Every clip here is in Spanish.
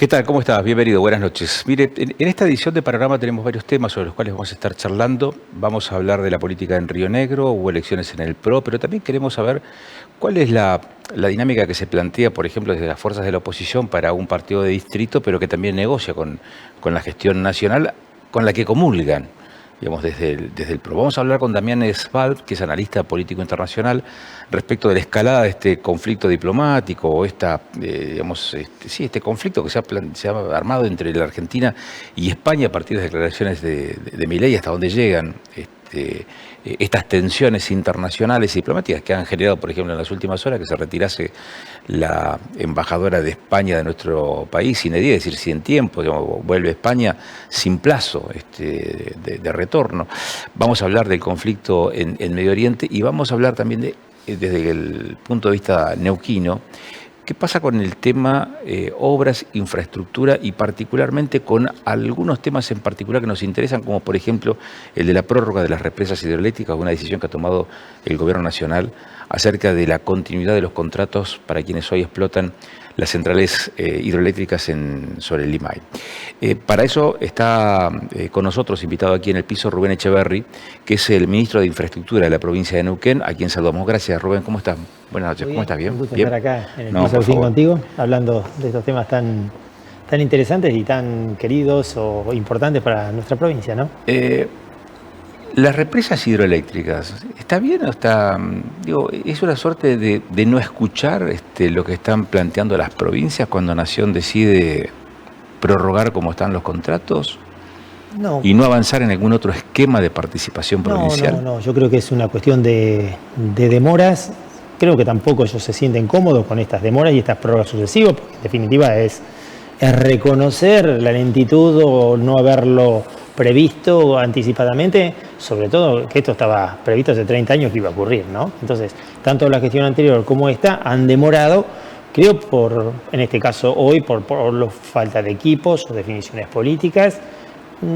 ¿Qué tal? ¿Cómo estás? Bienvenido, buenas noches. Mire, en esta edición de Panorama tenemos varios temas sobre los cuales vamos a estar charlando. Vamos a hablar de la política en Río Negro, hubo elecciones en el PRO, pero también queremos saber cuál es la dinámica que se plantea, por ejemplo, desde las fuerzas de la oposición para un partido de distrito, pero que también negocia con la gestión nacional, con la que comulgan, digamos, desde el PRO. Vamos a hablar con Damián Svald, que es analista político internacional, respecto de la escalada de este conflicto diplomático o este conflicto que se ha armado entre la Argentina y España a partir de las declaraciones de Milei, hasta dónde llegan estas tensiones internacionales y diplomáticas que han generado, por ejemplo, en las últimas horas que se retirase la embajadora de España de nuestro país sin edad, es decir, sin tiempo, digamos, vuelve a España sin plazo de retorno. Vamos a hablar del conflicto en Medio Oriente y vamos a hablar también desde el punto de vista neuquino. ¿Qué pasa con el tema obras, infraestructura y particularmente con algunos temas en particular que nos interesan, como por ejemplo el de la prórroga de las represas hidroeléctricas, una decisión que ha tomado el Gobierno Nacional acerca de la continuidad de los contratos para quienes hoy explotan las centrales hidroeléctricas sobre el Limay? Para eso está con nosotros, invitado aquí en el piso, Rubén Echeverri, que es el ministro de Infraestructura de la provincia de Neuquén, a quien saludamos. Gracias, Rubén. ¿Cómo estás? Buenas noches. ¿Cómo estás? ¿Bien? Un gusto ¿Bien? estar acá en el piso al fin contigo, hablando de estos temas tan interesantes y tan queridos o importantes para nuestra provincia, ¿no? Las represas hidroeléctricas, ¿está bien o está...? Digo, ¿es una suerte de no escuchar lo que están planteando las provincias cuando Nación decide prorrogar como están los contratos? No. ¿Y no avanzar en algún otro esquema de participación provincial? No, yo creo que es una cuestión de demoras. Creo que tampoco ellos se sienten cómodos con estas demoras y estas prórrogas sucesivas, porque en definitiva es reconocer la lentitud o no haberlo previsto anticipadamente, sobre todo que esto estaba previsto hace 30 años que iba a ocurrir, ¿no? Entonces, tanto la gestión anterior como esta han demorado, creo, en este caso hoy, por la falta de equipos o definiciones políticas.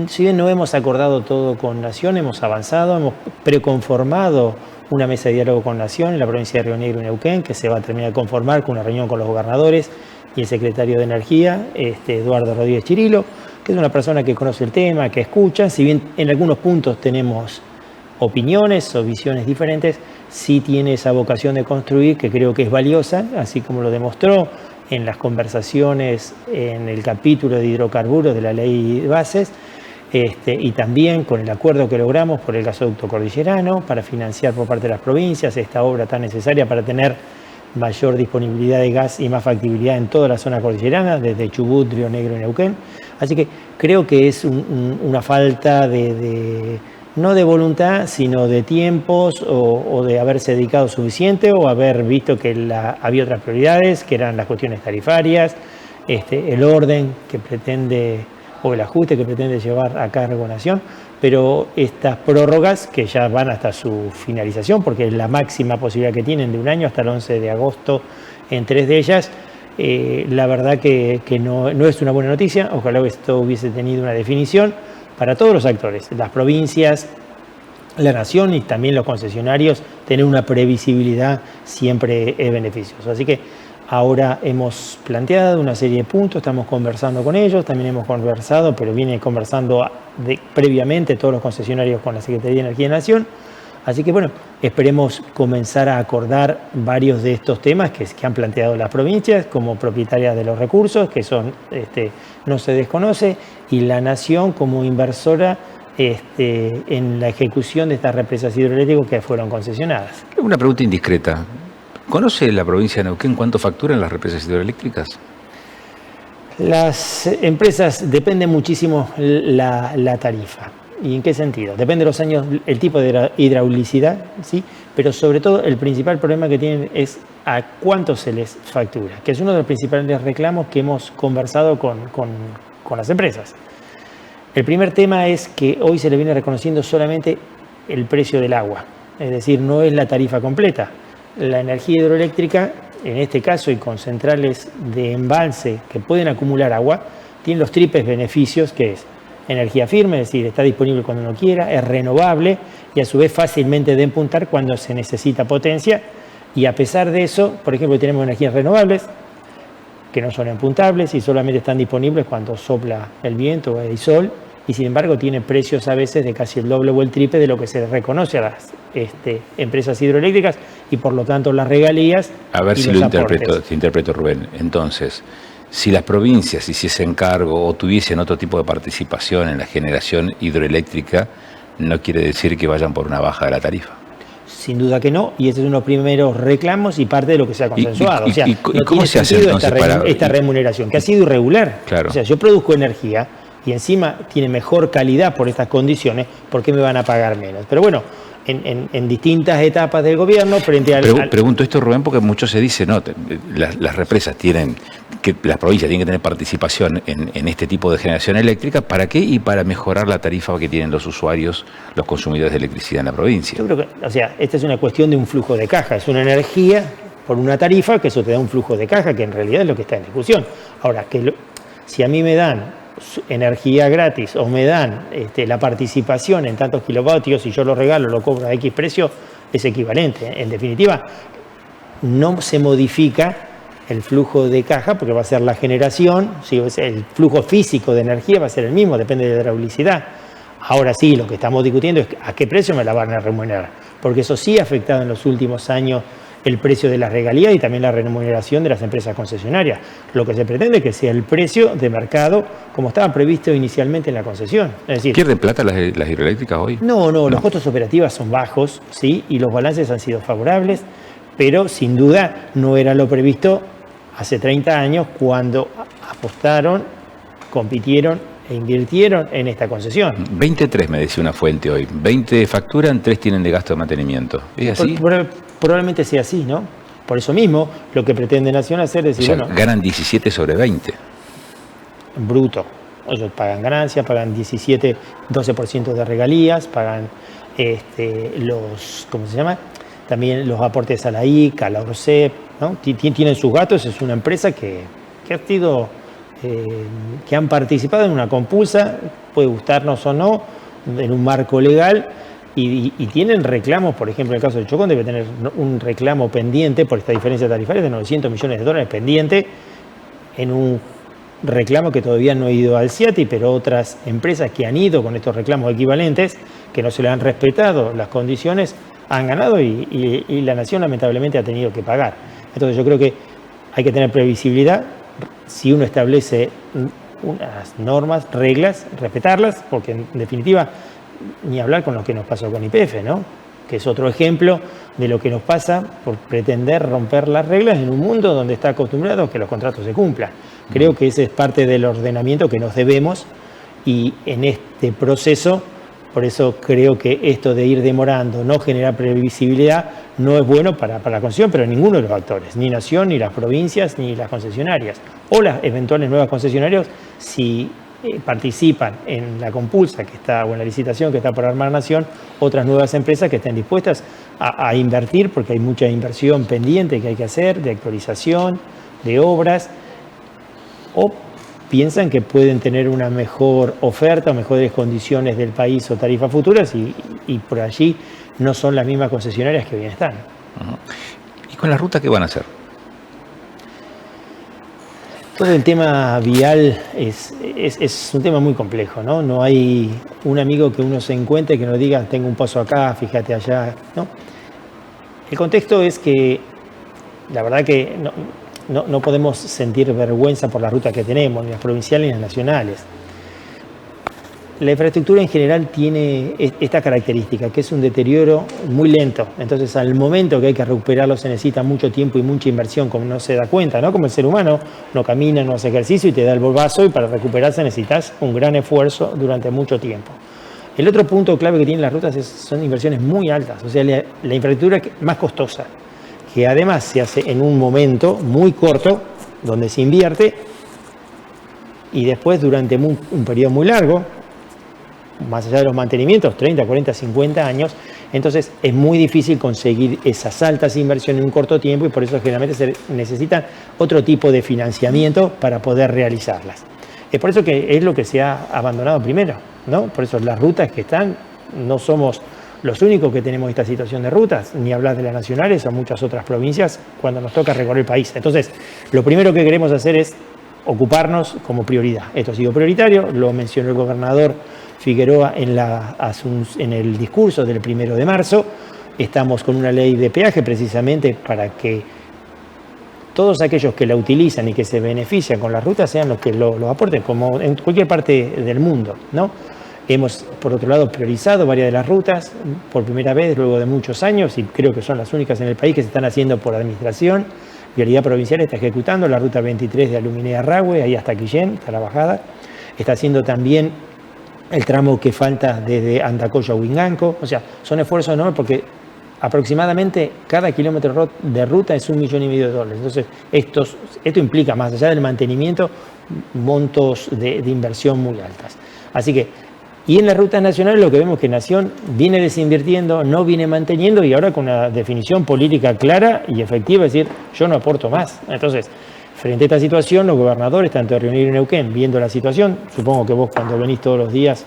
Si bien no hemos acordado todo con Nación, hemos avanzado, hemos preconformado una mesa de diálogo con Nación en la provincia de Río Negro y Neuquén, que se va a terminar de conformar con una reunión con los gobernadores y el secretario de Energía, Eduardo Rodríguez Chirilo, que es una persona que conoce el tema, que escucha. Si bien en algunos puntos tenemos opiniones o visiones diferentes, sí tiene esa vocación de construir, que creo que es valiosa, así como lo demostró en las conversaciones en el capítulo de hidrocarburos de la ley de bases, y también con el acuerdo que logramos por el gasoducto cordillerano para financiar por parte de las provincias esta obra tan necesaria para tener mayor disponibilidad de gas y más factibilidad en toda la zona cordillerana, desde Chubut, Río Negro y Neuquén. Así que creo que es una falta no de voluntad, sino de tiempos o de haberse dedicado suficiente o haber visto que había otras prioridades, que eran las cuestiones tarifarias, el orden que pretende o el ajuste que pretende llevar a cargo Nación, pero estas prórrogas que ya van hasta su finalización, porque es la máxima posibilidad que tienen de un año hasta el 11 de agosto en 3 de ellas, la verdad que no es una buena noticia. Ojalá que esto hubiese tenido una definición para todos los actores, las provincias, la Nación y también los concesionarios. Tener una previsibilidad siempre es beneficioso. Así que ahora hemos planteado una serie de puntos, estamos conversando con ellos, también hemos conversado, pero viene conversando previamente todos los concesionarios con la Secretaría de Energía de Nación. Así que bueno, esperemos comenzar a acordar varios de estos temas que han planteado las provincias como propietarias de los recursos, que son no se desconoce, y la Nación como inversora en la ejecución de estas represas hidroeléctricas que fueron concesionadas. Una pregunta indiscreta. ¿Conoce la provincia de Neuquén cuánto facturan las represas hidroeléctricas? Las empresas, depende muchísimo la tarifa. ¿Y en qué sentido? Depende de los años, el tipo de hidraulicidad, ¿sí? Pero sobre todo el principal problema que tienen es a cuánto se les factura, que es uno de los principales reclamos que hemos conversado con las empresas. El primer tema es que hoy se le viene reconociendo solamente el precio del agua, es decir, no es la tarifa completa. La energía hidroeléctrica, en este caso, y con centrales de embalse que pueden acumular agua, tiene los triples beneficios, que es energía firme, es decir, está disponible cuando uno quiera, es renovable y a su vez fácilmente de empuntar cuando se necesita potencia. Y a pesar de eso, por ejemplo, tenemos energías renovables, que no son impuntables y solamente están disponibles cuando sopla el viento o el sol, y sin embargo tiene precios a veces de casi el doble o el triple de lo que se reconoce a las empresas hidroeléctricas y por lo tanto las regalías. A ver si lo interpreto, Rubén. Entonces, si las provincias hiciesen cargo o tuviesen otro tipo de participación en la generación hidroeléctrica, no quiere decir que vayan por una baja de la tarifa. Sin duda que no, y ese es uno de los primeros reclamos y parte de lo que se ha consensuado. ¿Cómo se hace entonces esta remuneración, que ha sido irregular? Claro. O sea, yo produzco energía y encima tiene mejor calidad por estas condiciones, ¿por qué me van a pagar menos? Pero bueno, en distintas etapas del gobierno frente al... Pregunto esto, Rubén, porque mucho se dice, no, las represas tienen, que las provincias tienen que tener participación en este tipo de generación eléctrica, ¿para qué? Y para mejorar la tarifa que tienen los usuarios, los consumidores de electricidad en la provincia. Yo creo que, o sea, esta es una cuestión de un flujo de caja, es una energía por una tarifa, que eso te da un flujo de caja, que en realidad es lo que está en discusión. Ahora, si a mí me dan energía gratis o me dan la participación en tantos kilovatios y yo lo regalo, lo cobro a X precio, es equivalente. En definitiva, no se modifica el flujo de caja porque va a ser la generación, ¿sí? El flujo físico de energía va a ser el mismo, depende de la hidraulicidad. Ahora sí, lo que estamos discutiendo es a qué precio me la van a remunerar, porque eso sí ha afectado en los últimos años el precio de las regalías y también la remuneración de las empresas concesionarias. Lo que se pretende es que sea el precio de mercado como estaba previsto inicialmente en la concesión. Es decir, ¿pierden plata las hidroeléctricas hoy? No, los costos operativos son bajos, ¿sí? Y los balances han sido favorables, pero sin duda no era lo previsto hace 30 años cuando apostaron, compitieron e invirtieron en esta concesión. 23 me decía una fuente hoy. 20 facturan, 3 tienen de gasto de mantenimiento. ¿Es así? Probablemente sea así, ¿no? Por eso mismo, lo que pretende Nación hacer es decir, o sea, bueno, ganan 17 sobre 20. Bruto. Ellos pagan ganancias, pagan 17, 12% de regalías, pagan ¿cómo se llama? También los aportes a la ICA, a la ORCEP, ¿no? Tienen sus gastos, es una empresa que ha sido... que han participado en una compulsa, puede gustarnos o no, en un marco legal, y tienen reclamos, por ejemplo, en el caso de Chocón debe tener un reclamo pendiente por esta diferencia tarifaria de $900 millones pendiente, en un reclamo que todavía no ha ido al CIATI, pero otras empresas que han ido con estos reclamos equivalentes, que no se le han respetado las condiciones, han ganado y la Nación lamentablemente ha tenido que pagar. Entonces yo creo que hay que tener previsibilidad. Si uno establece unas normas, reglas, respetarlas, porque en definitiva, ni hablar con lo que nos pasó con YPF, ¿no? Que es otro ejemplo de lo que nos pasa por pretender romper las reglas en un mundo donde está acostumbrado a que los contratos se cumplan. Creo que ese es parte del ordenamiento que nos debemos y en este proceso, por eso creo que esto de ir demorando, no generar previsibilidad, no es bueno para la concesión, pero ninguno de los actores, ni Nación, ni las provincias, ni las concesionarias, o las eventuales nuevas concesionarias, si participan en la compulsa que está, o en la licitación que está por armar Nación, otras nuevas empresas que estén dispuestas a invertir, porque hay mucha inversión pendiente que hay que hacer, de actualización, de obras, o piensan que pueden tener una mejor oferta o mejores condiciones del país o tarifas futuras y por allí no son las mismas concesionarias que bien están. ¿Y con la ruta qué van a hacer? Todo el tema vial es un tema muy complejo, ¿no? No hay un amigo que uno se encuentre que nos diga, tengo un paso acá, fíjate allá, ¿no? El contexto es que la verdad que no podemos sentir vergüenza por la ruta que tenemos, ni las provinciales ni las nacionales. La infraestructura en general tiene esta característica, que es un deterioro muy lento. Entonces, al momento que hay que recuperarlo se necesita mucho tiempo y mucha inversión, como no se da cuenta, ¿no? Como el ser humano no camina, no hace ejercicio y te da el bolvazo y para recuperarse necesitas un gran esfuerzo durante mucho tiempo. El otro punto clave que tienen las rutas son inversiones muy altas, o sea, la infraestructura más costosa, que además se hace en un momento muy corto, donde se invierte, y después durante un periodo muy largo, más allá de los mantenimientos, 30, 40, 50 años, entonces es muy difícil conseguir esas altas inversiones en un corto tiempo y por eso generalmente se necesitan otro tipo de financiamiento para poder realizarlas. Es por eso que es lo que se ha abandonado primero, ¿no? Por eso las rutas que están, no somos los únicos que tenemos esta situación de rutas, ni hablar de las nacionales o muchas otras provincias, cuando nos toca recorrer el país. Entonces, lo primero que queremos hacer es ocuparnos como prioridad. Esto ha sido prioritario, lo mencionó el gobernador Figueroa en el discurso del 1 de marzo. Estamos con una ley de peaje precisamente para que todos aquellos que la utilizan y que se benefician con las rutas sean los que lo aporten, como en cualquier parte del mundo, ¿no? Hemos, por otro lado, priorizado varias de las rutas por primera vez luego de muchos años, y creo que son las únicas en el país que se están haciendo por administración. Vialidad Provincial está ejecutando la ruta 23 de Aluminea a Rahue, ahí hasta Quillén, está la bajada. Está haciendo también el tramo que falta desde Andacollo a Huinganco. O sea, son esfuerzos enormes porque aproximadamente cada kilómetro de ruta es $1,5 millones. Entonces, esto implica, más allá del mantenimiento, montos de inversión muy altas. Así que, y en las rutas nacionales lo que vemos es que Nación viene desinvirtiendo, no viene manteniendo, y ahora con una definición política clara y efectiva, es decir, yo no aporto más. Entonces, frente a esta situación, los gobernadores, tanto de Río Negro y Neuquén, viendo la situación, supongo que vos cuando venís todos los días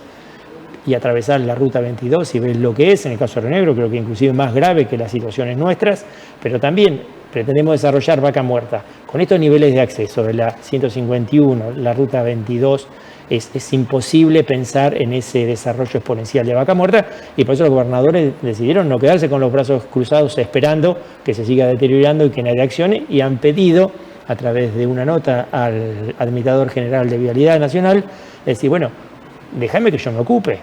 y atravesar la ruta 22 y ves lo que es, en el caso de Río Negro, creo que inclusive más grave que las situaciones nuestras, pero también pretendemos desarrollar Vaca Muerta. Con estos niveles de acceso de la 151, la ruta 22, es imposible pensar en ese desarrollo exponencial de Vaca Muerta, y por eso los gobernadores decidieron no quedarse con los brazos cruzados esperando que se siga deteriorando y que nadie accione, y han pedido a través de una nota al Administrador General de Vialidad Nacional, decir, bueno, déjame que yo me ocupe.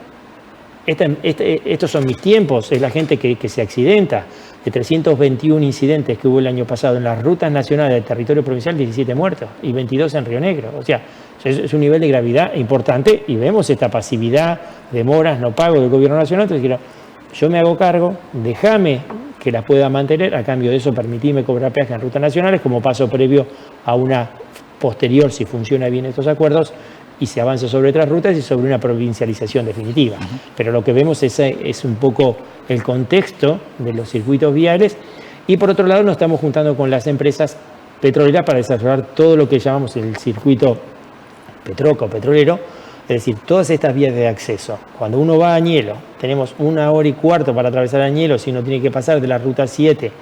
Estos son mis tiempos, es la gente que se accidenta. De 321 incidentes que hubo el año pasado en las rutas nacionales del territorio provincial, 17 muertos y 22 en Río Negro. O sea, es un nivel de gravedad importante, y vemos esta pasividad, demoras, no pago del gobierno nacional. Entonces dijeron, yo me hago cargo, déjame que las pueda mantener, a cambio de eso permitime cobrar peaje en rutas nacionales como paso previo a una posterior, si funciona bien estos acuerdos, y se avanza sobre otras rutas y sobre una provincialización definitiva. Pero lo que vemos es un poco el contexto de los circuitos viales, y por otro lado nos estamos juntando con las empresas petroleras para desarrollar todo lo que llamamos el circuito Petroca o petrolero, es decir, todas estas vías de acceso. Cuando uno va a Añelo, tenemos 1 hora y cuarto para atravesar Añelo, si uno tiene que pasar de la ruta 7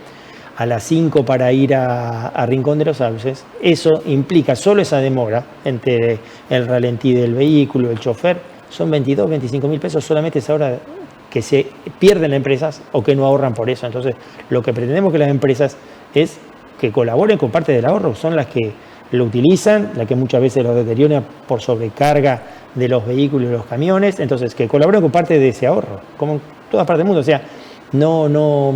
a las 5 para ir a Rincón de los Sauces. Eso implica solo esa demora entre el ralentí del vehículo, el chofer, son 22, 25 mil pesos solamente esa hora que se pierden las empresas o que no ahorran por eso. Entonces, lo que pretendemos que las empresas es que colaboren con parte del ahorro, son las que lo utilizan, las que muchas veces lo deterioran por sobrecarga de los vehículos y los camiones. Entonces, que colaboren con parte de ese ahorro, como en todas partes del mundo. O sea, no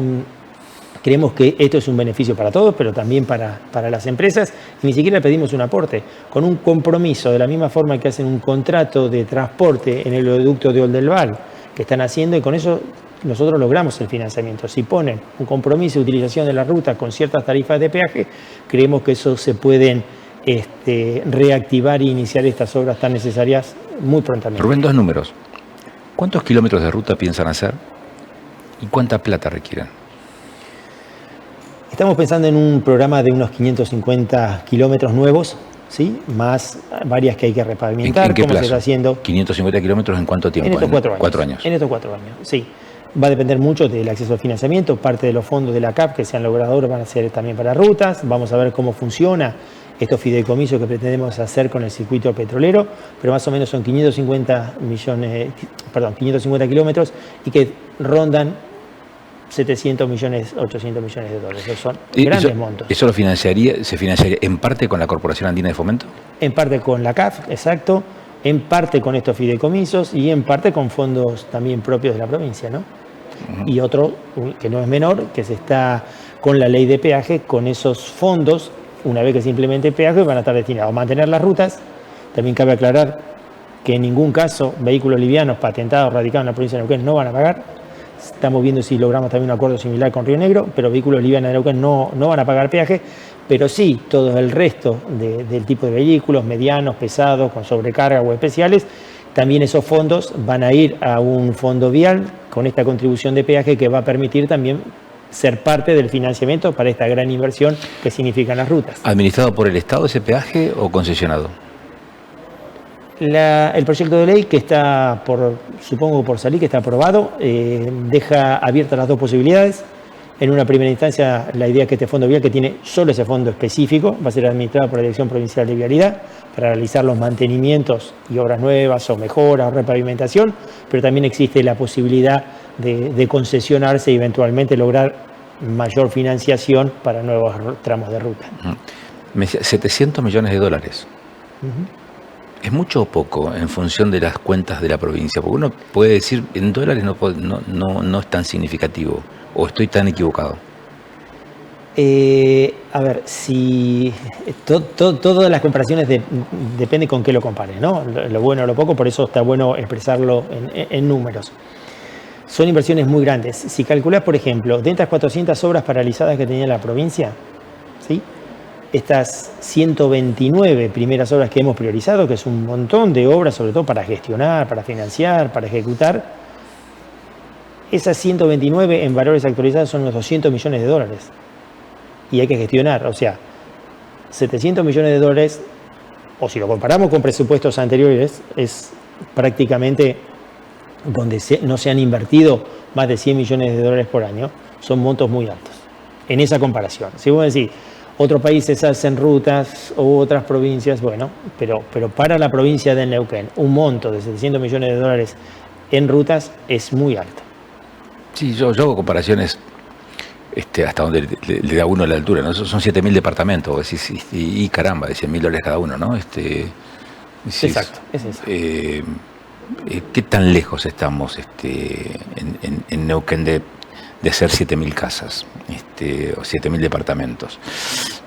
creemos que esto es un beneficio para todos, pero también para las empresas, y ni siquiera pedimos un aporte, con un compromiso, de la misma forma que hacen un contrato de transporte en el oleoducto de Oldelval, que están haciendo, y con eso nosotros logramos el financiamiento. Si ponen un compromiso de utilización de la ruta con ciertas tarifas de peaje, creemos que eso se pueden reactivar e iniciar estas obras tan necesarias muy prontamente. Rubén, 2 números. ¿Cuántos kilómetros de ruta piensan hacer y cuánta plata requieren? Estamos pensando en un programa de unos 550 kilómetros nuevos, ¿sí? Más varias que hay que repavimentar. ¿En qué ¿Cómo plazo? se está haciendo? 550 kilómetros, ¿en cuánto tiempo? En estos 4 años. 4 años. En estos 4 años, sí. Va a depender mucho del acceso al financiamiento. Parte de los fondos de la CAP que se han logrado ahora van a ser también para rutas. Vamos a ver cómo funciona estos fideicomisos que pretendemos hacer con el circuito petrolero, pero más o menos son 550 kilómetros, y que rondan 700 millones, 800 millones de dólares. Esos son grandes montos. ¿Eso se financiaría en parte con la Corporación Andina de Fomento? En parte con la CAF, exacto, en parte con estos fideicomisos y en parte con fondos también propios de la provincia, ¿no? Y otro, que no es menor, que se está con la ley de peaje, con esos fondos, una vez que se implemente el peaje, van a estar destinados a mantener las rutas. También cabe aclarar que en ningún caso vehículos livianos patentados, radicados en la provincia de Neuquén no van a pagar. Estamos viendo si logramos también un acuerdo similar con Río Negro, pero vehículos livianos de Neuquén no van a pagar peaje, pero sí todo el resto del tipo de vehículos, medianos, pesados, con sobrecarga o especiales. También esos fondos van a ir a un fondo vial con esta contribución de peaje que va a permitir también ser parte del financiamiento para esta gran inversión que significan las rutas. ¿Administrado por el Estado ese peaje o concesionado? El proyecto de ley que está supongo por salir, que está aprobado, deja abiertas las dos posibilidades. En una primera instancia, la idea es que este fondo vial, que tiene solo ese fondo específico, va a ser administrado por la Dirección Provincial de Vialidad para realizar los mantenimientos y obras nuevas o mejoras o repavimentación, pero también existe la posibilidad de concesionarse y eventualmente lograr mayor financiación para nuevos tramos de ruta. Me decía, 700 millones de dólares. ¿Es mucho o poco en función de las cuentas de la provincia? Porque uno puede decir, en dólares no es tan significativo, o estoy tan equivocado. A ver, si todas las comparaciones depende con qué lo compares, ¿no? Lo bueno o lo poco, por eso está bueno expresarlo en números. Son inversiones muy grandes. Si calculás, por ejemplo, de estas 400 obras paralizadas que tenía la provincia, ¿sí?, estas 129 primeras obras que hemos priorizado, que es un montón de obras, sobre todo para gestionar, para financiar, para ejecutar, esas 129 en valores actualizados son unos 200 millones de dólares. Y hay que gestionar, o sea, 700 millones de dólares, o si lo comparamos con presupuestos anteriores, es prácticamente donde no se han invertido más de 100 millones de dólares por año, son montos muy altos, en esa comparación. Si vos decís, otros países hacen rutas o otras provincias, bueno, pero para la provincia de Neuquén, un monto de 700 millones de dólares en rutas es muy alto. Sí, yo hago comparaciones hasta donde le da uno la altura, ¿no? Son 7.000 departamentos, vos decís, y caramba, de 100.000 dólares cada uno, ¿no? Exacto, es eso. ¿Qué tan lejos estamos en Neuquén de hacer 7.000 casas o 7.000 departamentos?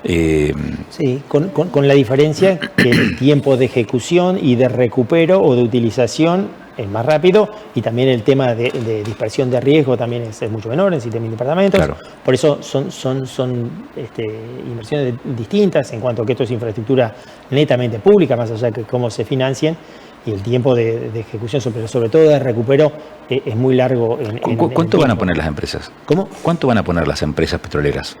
Sí, con la diferencia que el tiempo de ejecución y de recupero o de utilización es más rápido, y también el tema de dispersión de riesgo también es mucho menor en 7.000 departamentos. Claro. Por eso son inversiones distintas en cuanto a que esto es infraestructura netamente pública, más allá de cómo se financien, y el tiempo de ejecución, sobre todo de recupero, es muy largo. ¿Cuánto van a poner las empresas? ¿Cómo? ¿Cuánto van a poner las empresas petroleras?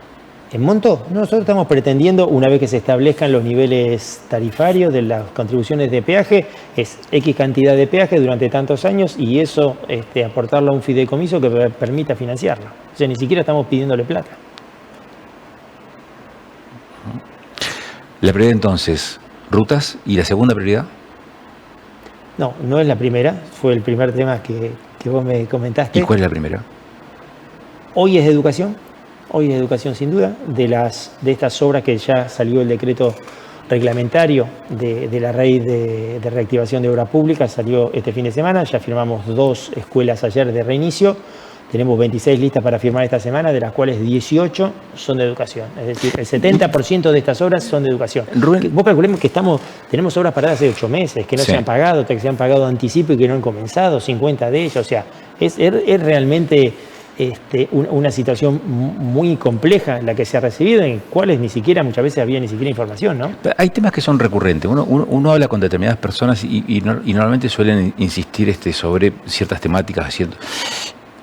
¿En monto? Nosotros estamos pretendiendo, una vez que se establezcan los niveles tarifarios de las contribuciones de peaje, es X cantidad de peaje durante tantos años, y eso aportarlo a un fideicomiso que permita financiarlo. O sea, ni siquiera estamos pidiéndole plata. La prioridad entonces, rutas, y la segunda prioridad. No es la primera, fue el primer tema que vos me comentaste. ¿Y cuál es la primera? Hoy es educación sin duda, de estas obras que ya salió el decreto reglamentario de la Ley de Reactivación de Obras Públicas, salió este fin de semana, ya firmamos 2 escuelas ayer de reinicio, tenemos 26 listas para firmar esta semana, de las cuales 18 son de educación, es decir, el 70% de estas obras son de educación. Rubén, vos calculemos que tenemos obras paradas hace 8 meses, que no se han pagado, que se han pagado anticipo y que no han comenzado, 50 de ellos, o sea, es realmente una situación muy compleja la que se ha recibido, en cuales ni siquiera muchas veces había ni siquiera información, ¿no? Hay temas que son recurrentes. Uno habla con determinadas personas y normalmente suelen insistir sobre ciertas temáticas.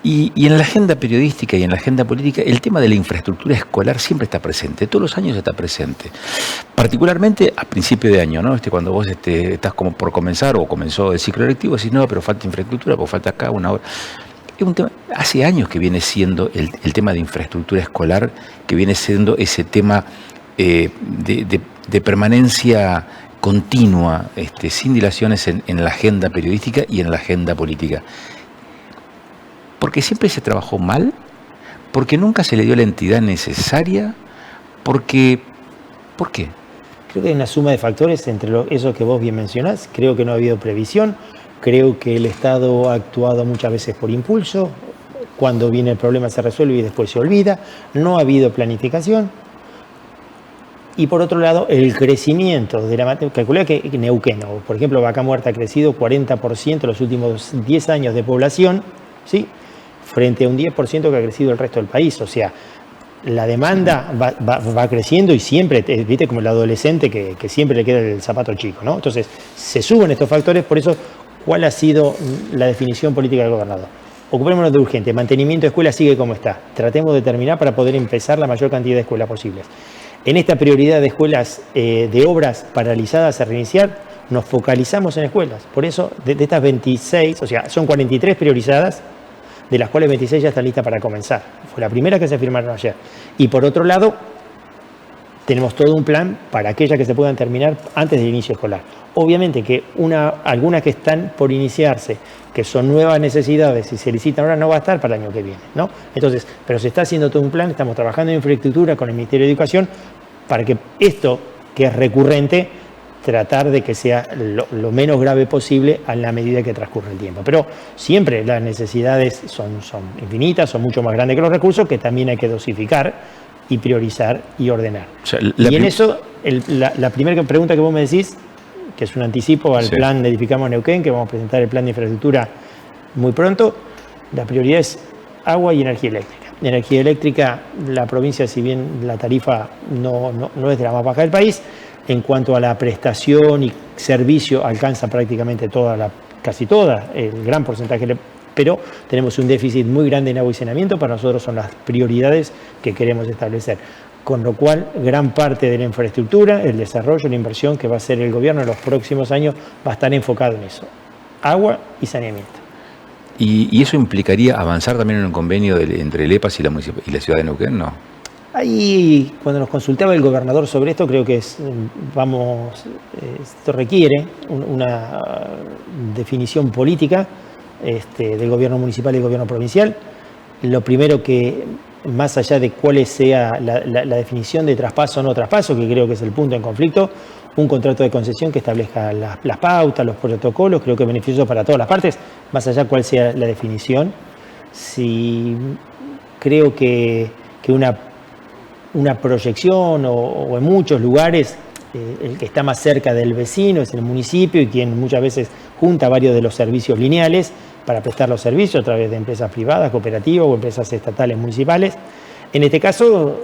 Y en la agenda periodística y en la agenda política, el tema de la infraestructura escolar siempre está presente, todos los años está presente. Particularmente a principio de año, ¿no? Cuando vos estás como por comenzar o comenzó el ciclo lectivo, decís, no, pero falta infraestructura, porque falta acá una hora. Es un tema, hace años que viene siendo el tema de infraestructura escolar, que viene siendo ese tema de permanencia continua, sin dilaciones en la agenda periodística y en la agenda política. Porque siempre se trabajó mal, porque nunca se le dio la entidad necesaria, ¿por qué? Creo que hay una suma de factores entre eso que vos bien mencionás. Creo que no ha habido previsión. Creo que el Estado ha actuado muchas veces por impulso, cuando viene el problema se resuelve y después se olvida, no ha habido planificación. Y por otro lado, el crecimiento de la materia, calculé que Neuquén, por ejemplo, Vaca Muerta ha crecido 40% en los últimos 10 años de población, ¿sí?, frente a un 10% que ha crecido el resto del país. O sea, la demanda va creciendo y siempre, viste, como el adolescente que siempre le queda el zapato chico, ¿no? Entonces, se suben estos factores, por eso, ¿cuál ha sido la definición política del gobernador? Ocupémonos de urgente, mantenimiento de escuelas sigue como está. Tratemos de terminar para poder empezar la mayor cantidad de escuelas posibles. En esta prioridad de escuelas, de obras paralizadas a reiniciar, nos focalizamos en escuelas. Por eso, de estas 26, o sea, son 43 priorizadas, de las cuales 26 ya están listas para comenzar. Fue la primera que se firmaron ayer. Y por otro lado, tenemos todo un plan para aquellas que se puedan terminar antes del inicio escolar. Obviamente que algunas que están por iniciarse, que son nuevas necesidades y se licitan ahora, no va a estar para el año que viene, ¿no? Entonces, pero se está haciendo todo un plan, estamos trabajando en infraestructura con el Ministerio de Educación para que esto, que es recurrente, tratar de que sea lo menos grave posible a la medida que transcurre el tiempo. Pero siempre las necesidades son infinitas, son mucho más grandes que los recursos, que también hay que dosificar y priorizar y ordenar. O sea, y en eso, la primera pregunta que vos me decís, que es un anticipo al plan de Edificamos Neuquén, que vamos a presentar el plan de infraestructura muy pronto, la prioridad es agua y energía eléctrica. Energía eléctrica, la provincia, si bien la tarifa no es de la más baja del país, en cuanto a la prestación y servicio alcanza prácticamente casi toda, el gran porcentaje, pero tenemos un déficit muy grande en agua y saneamiento, para nosotros son las prioridades que queremos establecer. Con lo cual, gran parte de la infraestructura, el desarrollo, la inversión que va a hacer el gobierno en los próximos años va a estar enfocado en eso, agua y saneamiento. ¿Y eso implicaría avanzar también en un convenio entre el EPAS y la ciudad de Neuquén, no? Ahí, cuando nos consultaba el gobernador sobre esto, creo que esto requiere una definición política del gobierno municipal y del gobierno provincial. Lo primero que, más allá de cuál sea la definición de traspaso o no traspaso, que creo que es el punto en conflicto, un contrato de concesión que establezca las pautas, los protocolos, creo que es beneficioso para todas las partes, más allá de cuál sea la definición. Si creo que una proyección o en muchos lugares el que está más cerca del vecino es el municipio y quien muchas veces junta varios de los servicios lineales para prestar los servicios a través de empresas privadas, cooperativas o empresas estatales municipales. En este caso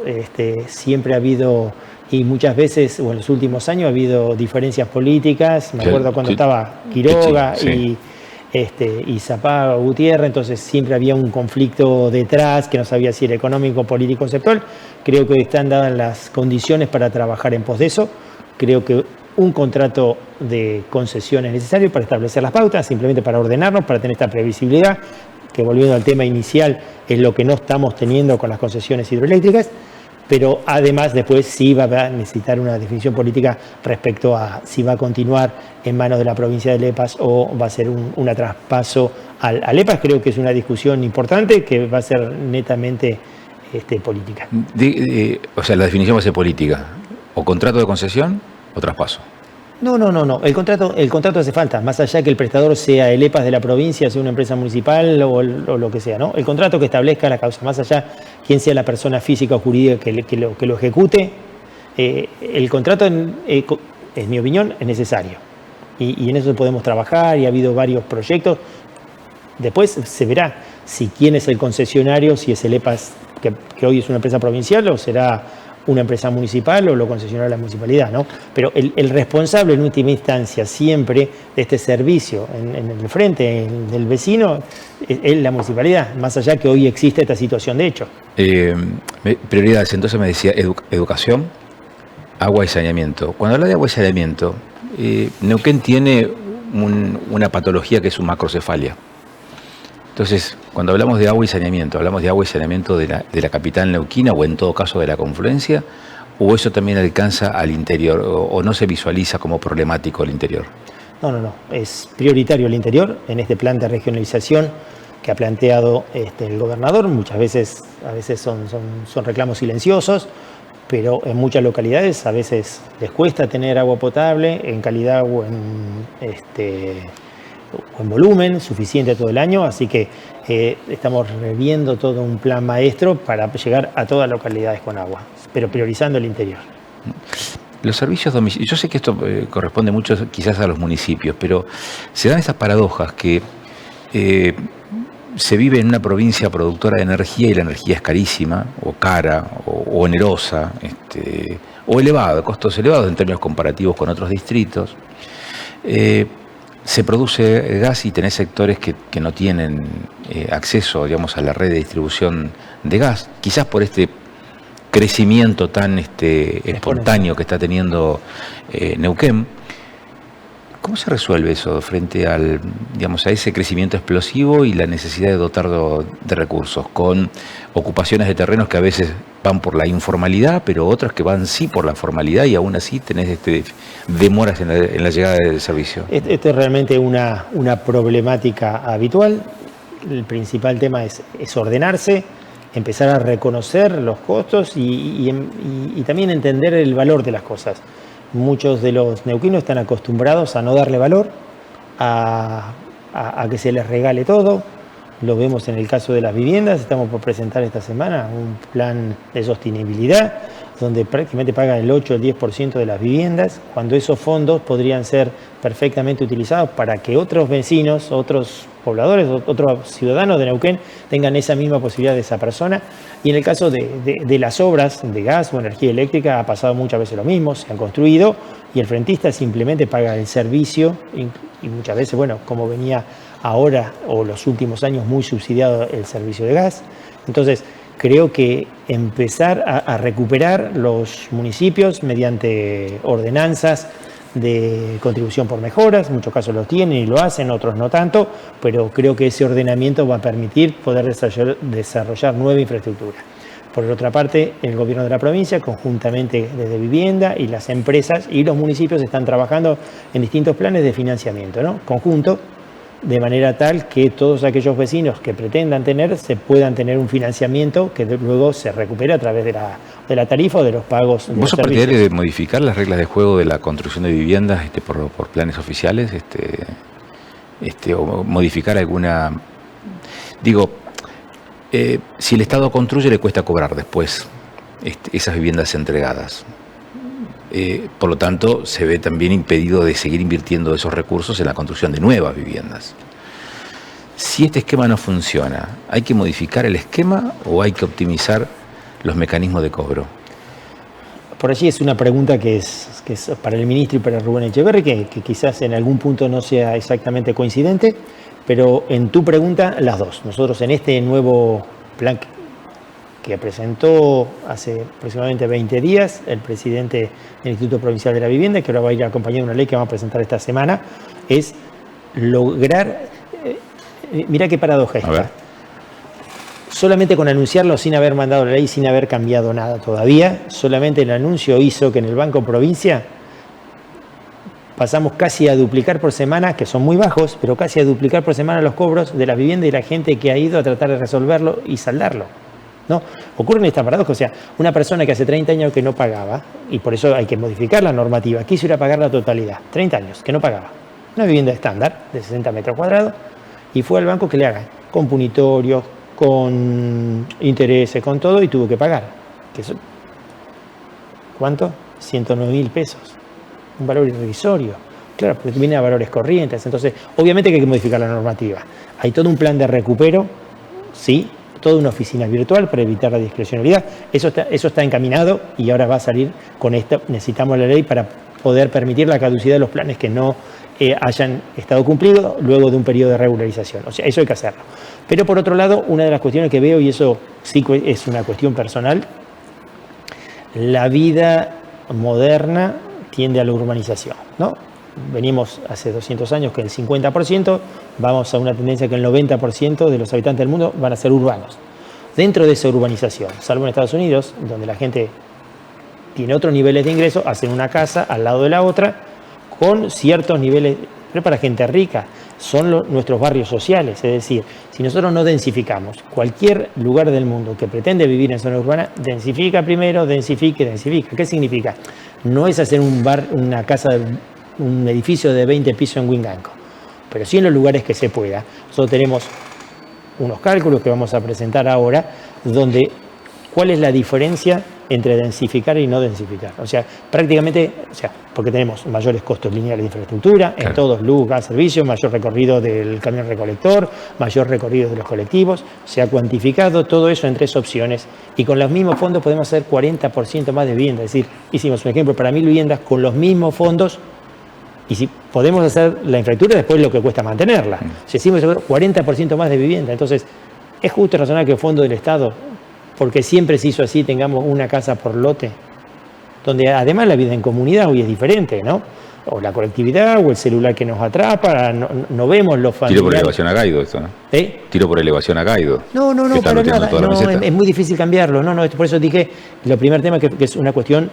siempre ha habido, y muchas veces, o en los últimos años, ha habido diferencias políticas. Me acuerdo cuando estaba Quiroga y Zapá Gutiérrez, entonces siempre había un conflicto detrás que no sabía si era económico, político, conceptual. Creo que hoy están dadas las condiciones para trabajar en pos de eso. Creo que un contrato de concesión es necesario para establecer las pautas, simplemente para ordenarnos, para tener esta previsibilidad, que volviendo al tema inicial es lo que no estamos teniendo con las concesiones hidroeléctricas, pero además después sí va a necesitar una definición política respecto a si va a continuar en manos de la provincia de EPAS o va a ser un traspaso al EPAS. Creo que es una discusión importante que va a ser netamente política. O sea, la definición va a ser política, o contrato de concesión o traspaso. No. El contrato hace falta, más allá que el prestador sea el EPAS de la provincia, sea una empresa municipal o lo que sea, ¿no? El contrato que establezca la causa, más allá quién sea la persona física o jurídica que lo ejecute, el contrato, en mi opinión, es necesario. Y en eso podemos trabajar y ha habido varios proyectos. Después se verá si quién es el concesionario, si es el EPAS, que hoy es una empresa provincial, o será una empresa municipal o lo concesionará la municipalidad, ¿no? Pero el responsable en última instancia siempre de este servicio en el frente del vecino es la municipalidad, más allá que hoy existe esta situación de hecho. Prioridades, entonces me decía educación, agua y saneamiento. Cuando habla de agua y saneamiento, Neuquén tiene una patología que es una macrocefalia. Entonces, cuando hablamos de agua y saneamiento, ¿hablamos de agua y saneamiento de la capital neuquina o en todo caso de la confluencia? ¿O eso también alcanza al interior o no se visualiza como problemático el interior? No. Es prioritario el interior en este plan de regionalización que ha planteado el gobernador. Muchas veces, a veces son reclamos silenciosos, pero en muchas localidades a veces les cuesta tener agua potable en calidad o en volumen suficiente todo el año, así que estamos reviendo todo un plan maestro para llegar a todas las localidades con agua, pero priorizando el interior. Los servicios domiciliarios, yo sé que esto corresponde mucho quizás a los municipios, pero se dan esas paradojas que se vive en una provincia productora de energía y la energía es carísima, o cara, o onerosa, o elevada, costos elevados en términos comparativos con otros distritos. Se produce gas y tenés sectores que no tienen acceso, digamos, a la red de distribución de gas, quizás por este crecimiento tan espontáneo que está teniendo Neuquén. ¿Cómo se resuelve eso frente al, digamos, a ese crecimiento explosivo y la necesidad de dotar de recursos, con ocupaciones de terrenos que a veces van por la informalidad, pero otras que van sí por la formalidad y aún así tenés demoras en la llegada del servicio? Esto es realmente una problemática habitual. El principal tema es ordenarse, empezar a reconocer los costos y también entender el valor de las cosas. Muchos de los neuquinos están acostumbrados a no darle valor, a que se les regale todo. Lo vemos en el caso de las viviendas. Estamos por presentar esta semana un plan de sostenibilidad donde prácticamente pagan el 8 o el 10% de las viviendas, cuando esos fondos podrían ser perfectamente utilizados para que otros vecinos, otros pobladores, otros ciudadanos de Neuquén tengan esa misma posibilidad de esa persona. Y en el caso de las obras de gas o energía eléctrica ha pasado muchas veces lo mismo, se han construido y el frentista simplemente paga el servicio y muchas veces, bueno, como venía ahora o los últimos años muy subsidiado el servicio de gas. Entonces, creo que empezar a recuperar los municipios mediante ordenanzas de contribución por mejoras, en muchos casos lo tienen y lo hacen, otros no tanto, pero creo que ese ordenamiento va a permitir poder desarrollar nueva infraestructura. Por otra parte, el gobierno de la provincia, conjuntamente desde Vivienda y las empresas y los municipios están trabajando en distintos planes de financiamiento, ¿no? Conjunto, de manera tal que todos aquellos vecinos que pretendan puedan tener un financiamiento que luego se recupere a través de la tarifa o de los pagos de los servicios. ¿Vos sos partidario de modificar las reglas de juego de la construcción de viviendas por planes oficiales? O modificar alguna... Digo, si el Estado construye le cuesta cobrar después esas viviendas entregadas. Por lo tanto, se ve también impedido de seguir invirtiendo esos recursos en la construcción de nuevas viviendas. Si este esquema no funciona, ¿hay que modificar el esquema o hay que optimizar los mecanismos de cobro? Por allí es una pregunta que es para el ministro y para Rubén Echeverri, que quizás en algún punto no sea exactamente coincidente, pero en tu pregunta, las dos. Nosotros en este nuevo plan que presentó hace aproximadamente 20 días el presidente del Instituto Provincial de la Vivienda, que ahora va a ir acompañado de una ley que vamos a presentar esta semana, es lograr... mirá qué paradoja esta. Solamente con anunciarlo, sin haber mandado la ley, sin haber cambiado nada todavía, solamente el anuncio hizo que en el Banco Provincia pasamos casi a duplicar por semana, que son muy bajos, pero casi a duplicar por semana los cobros de la vivienda y la gente que ha ido a tratar de resolverlo y saldarlo, ¿no? Ocurre esta paradoja, o sea, una persona que hace 30 años que no pagaba, y por eso hay que modificar la normativa, quiso ir a pagar la totalidad, 30 años que no pagaba, una vivienda estándar de 60 metros cuadrados, y fue al banco que le hagan, con punitorios, con intereses, con todo, y tuvo que pagar. ¿Cuánto? 109.000 pesos, un valor irrisorio. Claro, porque viene a valores corrientes, entonces obviamente que hay que modificar la normativa. Hay todo un plan de recupero, sí, toda una oficina virtual para evitar la discrecionalidad. Eso está encaminado y ahora va a salir con esto. Necesitamos la ley para poder permitir la caducidad de los planes que no hayan estado cumplidos luego de un periodo de regularización. O sea, eso hay que hacerlo. Pero por otro lado, una de las cuestiones que veo, y eso sí es una cuestión personal, la vida moderna tiende a la urbanización, ¿no? Venimos hace 200 años que el 50%, vamos a una tendencia que el 90% de los habitantes del mundo van a ser urbanos. Dentro de esa urbanización, salvo en Estados Unidos, donde la gente tiene otros niveles de ingreso, hacen una casa al lado de la otra, con ciertos niveles, pero para gente rica, son nuestros barrios sociales. Es decir, si nosotros no densificamos, cualquier lugar del mundo que pretende vivir en zona urbana, densifica primero, densifica. ¿Qué significa? No es hacer una casa, un edificio de 20 pisos en Huinganco, pero sí en los lugares que se pueda. Nosotros tenemos unos cálculos que vamos a presentar ahora, donde cuál es la diferencia entre densificar y no densificar. O sea, prácticamente, porque tenemos mayores costos lineales de infraestructura, claro, en todos, luz, gas, servicio, mayor recorrido del camión recolector, mayor recorrido de los colectivos, se ha cuantificado todo eso en 3 opciones y con los mismos fondos podemos hacer 40% más de viviendas. Es decir, hicimos un ejemplo para 1000 viviendas con los mismos fondos y si podemos hacer la infraestructura, después lo que cuesta mantenerla. Si hicimos 40% más de vivienda, entonces es justo y razonable que el fondo del Estado, porque siempre se hizo así, tengamos una casa por lote, donde además la vida en comunidad hoy es diferente, ¿no? o la colectividad o el celular que nos atrapa, no vemos los familiares. Tiro por elevación a Gaido esto, ¿no? Tiro por elevación a Gaido. No, para nada. No, es muy difícil cambiarlo. Por eso dije, el primer tema que es una cuestión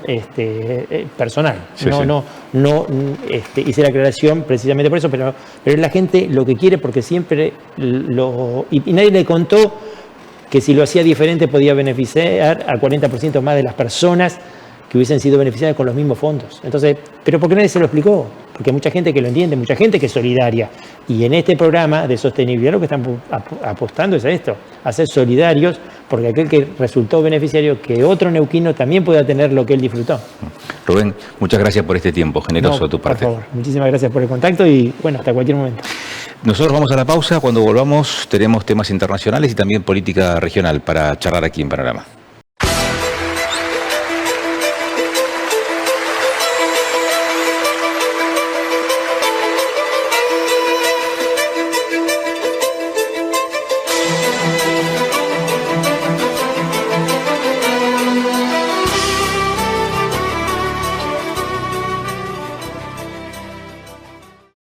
personal. Sí, hice la aclaración precisamente por eso, pero la gente lo que quiere, porque siempre y nadie le contó que si lo hacía diferente podía beneficiar al 40% más de las personas que hubiesen sido beneficiadas con los mismos fondos. Entonces, ¿pero por qué nadie se lo explicó? Porque hay mucha gente que lo entiende, mucha gente que es solidaria. Y en este programa de sostenibilidad lo que están apostando es a esto, a ser solidarios, porque aquel que resultó beneficiario, que otro neuquino también pueda tener lo que él disfrutó. Rubén, muchas gracias por este tiempo, generoso de tu parte. Por favor, muchísimas gracias por el contacto y bueno, hasta cualquier momento. Nosotros vamos a la pausa, cuando volvamos tenemos temas internacionales y también política regional para charlar aquí en Panorama.